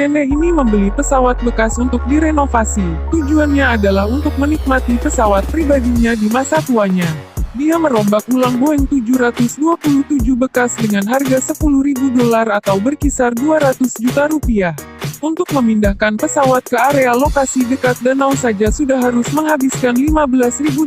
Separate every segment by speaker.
Speaker 1: Nenek ini membeli pesawat bekas untuk direnovasi. Tujuannya adalah untuk menikmati pesawat pribadinya di masa tuanya. Dia merombak ulang Boeing 727 bekas dengan harga $10.000 atau berkisar 200 juta rupiah. Untuk memindahkan pesawat ke area lokasi dekat danau saja sudah harus menghabiskan $15.000.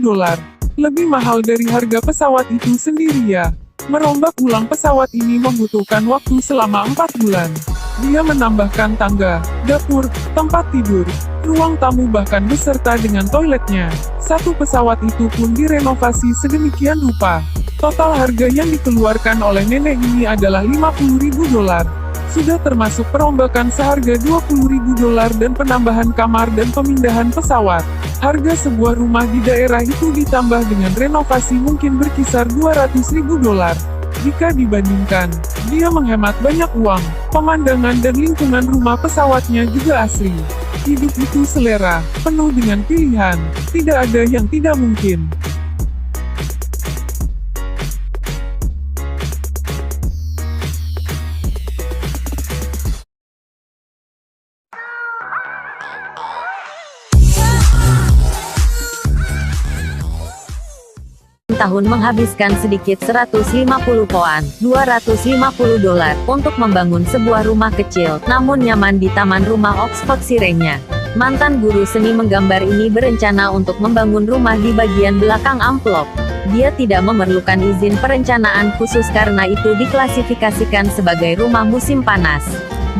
Speaker 1: Lebih mahal dari harga pesawat itu sendiri ya. Merombak ulang pesawat ini membutuhkan waktu selama 4 bulan. Dia menambahkan tangga, dapur, tempat tidur, ruang tamu bahkan beserta dengan toiletnya. Satu pesawat itu pun direnovasi sedemikian rupa. Total harga yang dikeluarkan oleh nenek ini adalah $50.000. Sudah termasuk perombakan seharga $20.000 dan penambahan kamar dan pemindahan pesawat. Harga sebuah rumah di daerah itu ditambah dengan renovasi mungkin berkisar $200.000. Jika dibandingkan, dia menghemat banyak uang. Pemandangan dan lingkungan rumah pesawatnya juga asri. Hidup itu selera, penuh dengan pilihan. Tidak ada yang tidak mungkin.
Speaker 2: Tahun menghabiskan sedikit 150 pound $250 untuk membangun sebuah rumah kecil, namun nyaman di taman rumah Oxford Sirenya. Mantan guru seni menggambar ini berencana untuk membangun rumah di bagian belakang amplop. Dia tidak memerlukan izin perencanaan khusus karena itu diklasifikasikan sebagai rumah musim panas.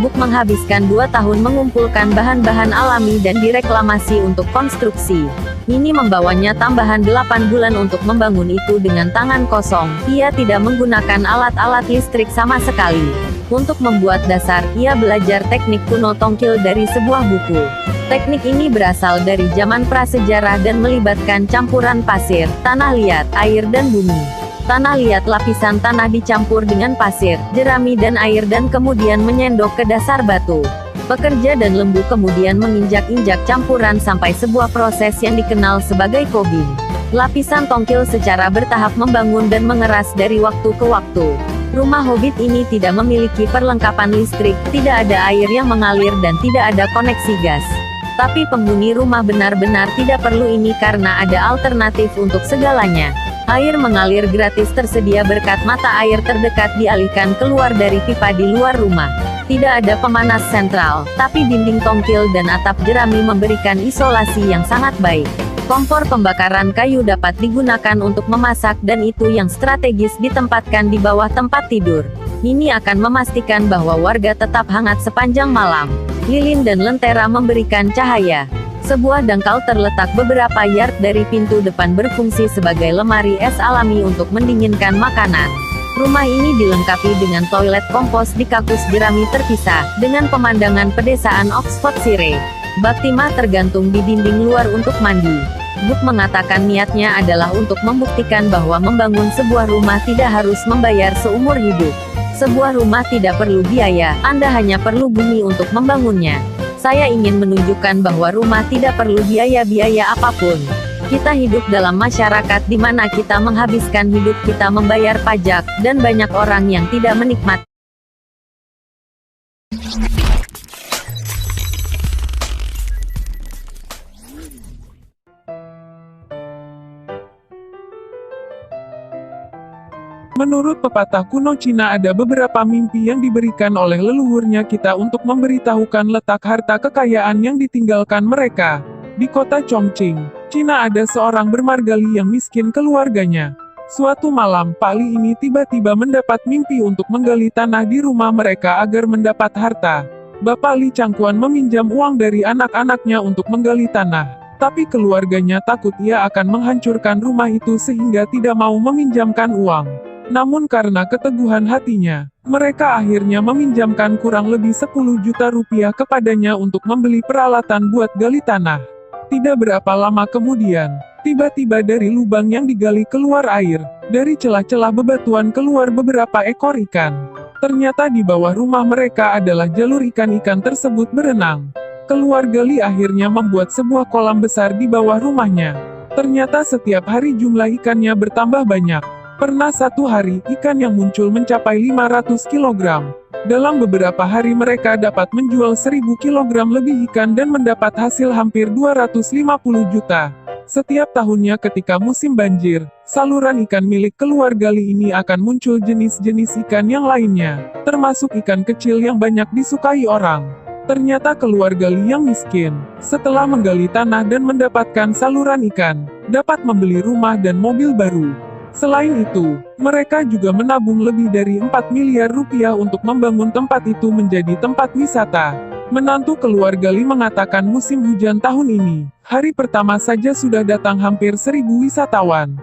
Speaker 2: Book menghabiskan 2 tahun mengumpulkan bahan-bahan alami dan direklamasi untuk konstruksi. Ini membawanya tambahan 8 bulan untuk membangun itu dengan tangan kosong. Ia tidak menggunakan alat-alat listrik sama sekali. Untuk membuat dasar, ia belajar teknik kuno tongkil dari sebuah buku. Teknik ini berasal dari zaman prasejarah dan melibatkan campuran pasir, tanah liat, air dan bumi. Tanah liat lapisan tanah dicampur dengan pasir, jerami dan air dan kemudian menyendok ke dasar batu. Pekerja dan lembu kemudian menginjak-injak campuran sampai sebuah proses yang dikenal sebagai kobing. Lapisan tongkil secara bertahap membangun dan mengeras dari waktu ke waktu. Rumah hobbit ini tidak memiliki perlengkapan listrik, tidak ada air yang mengalir dan tidak ada koneksi gas. Tapi penghuni rumah benar-benar tidak perlu ini karena ada alternatif untuk segalanya. Air mengalir gratis tersedia berkat mata air terdekat dialihkan keluar dari pipa di luar rumah. Tidak ada pemanas sentral, tapi dinding tongkil dan atap jerami memberikan isolasi yang sangat baik. Kompor pembakaran kayu dapat digunakan untuk memasak dan itu yang strategis ditempatkan di bawah tempat tidur. Ini akan memastikan bahwa warga tetap hangat sepanjang malam. Lilin dan lentera memberikan cahaya. Sebuah dangkal terletak beberapa yard dari pintu depan berfungsi sebagai lemari es alami untuk mendinginkan makanan. Rumah ini dilengkapi dengan toilet kompos di kakus jerami terpisah, dengan pemandangan pedesaan Oxford Sire. Bak timah tergantung di dinding luar untuk mandi. Book mengatakan niatnya adalah untuk membuktikan bahwa membangun sebuah rumah tidak harus membayar seumur hidup. Sebuah rumah tidak perlu biaya, Anda hanya perlu bumi untuk membangunnya. Saya ingin menunjukkan bahwa rumah tidak perlu biaya-biaya apapun. Kita hidup dalam masyarakat di mana kita menghabiskan hidup kita membayar pajak, dan banyak orang yang tidak menikmati.
Speaker 1: Menurut pepatah kuno Cina ada beberapa mimpi yang diberikan oleh leluhurnya kita untuk memberitahukan letak harta kekayaan yang ditinggalkan mereka. Di kota Chongqing, Cina ada seorang bermargali yang miskin keluarganya. Suatu malam, Pak Li ini tiba-tiba mendapat mimpi untuk menggali tanah di rumah mereka agar mendapat harta. Bapak Li Changquan meminjam uang dari anak-anaknya untuk menggali tanah. Tapi keluarganya takut ia akan menghancurkan rumah itu sehingga tidak mau meminjamkan uang. Namun karena keteguhan hatinya, mereka akhirnya meminjamkan kurang lebih 10 juta rupiah kepadanya untuk membeli peralatan buat gali tanah. Tidak berapa lama kemudian, tiba-tiba dari lubang yang digali keluar air. Dari celah-celah bebatuan keluar beberapa ekor ikan. Ternyata di bawah rumah mereka adalah jalur ikan-ikan tersebut berenang. Keluarga Li akhirnya membuat sebuah kolam besar di bawah rumahnya. Ternyata setiap hari jumlah ikannya bertambah banyak. Pernah satu hari, ikan yang muncul mencapai 500 kg. Dalam beberapa hari mereka dapat menjual 1000 kg lebih ikan dan mendapat hasil hampir 250 juta. Setiap tahunnya ketika musim banjir, saluran ikan milik keluarga Lee ini akan muncul jenis-jenis ikan yang lainnya, termasuk ikan kecil yang banyak disukai orang. Ternyata keluarga Lee yang miskin, setelah menggali tanah dan mendapatkan saluran ikan, dapat membeli rumah dan mobil baru. Selain itu, mereka juga menabung lebih dari 4 miliar rupiah untuk membangun tempat itu menjadi tempat wisata. Menantu keluarga Lee mengatakan musim hujan tahun ini, hari pertama saja sudah datang hampir 1000 wisatawan.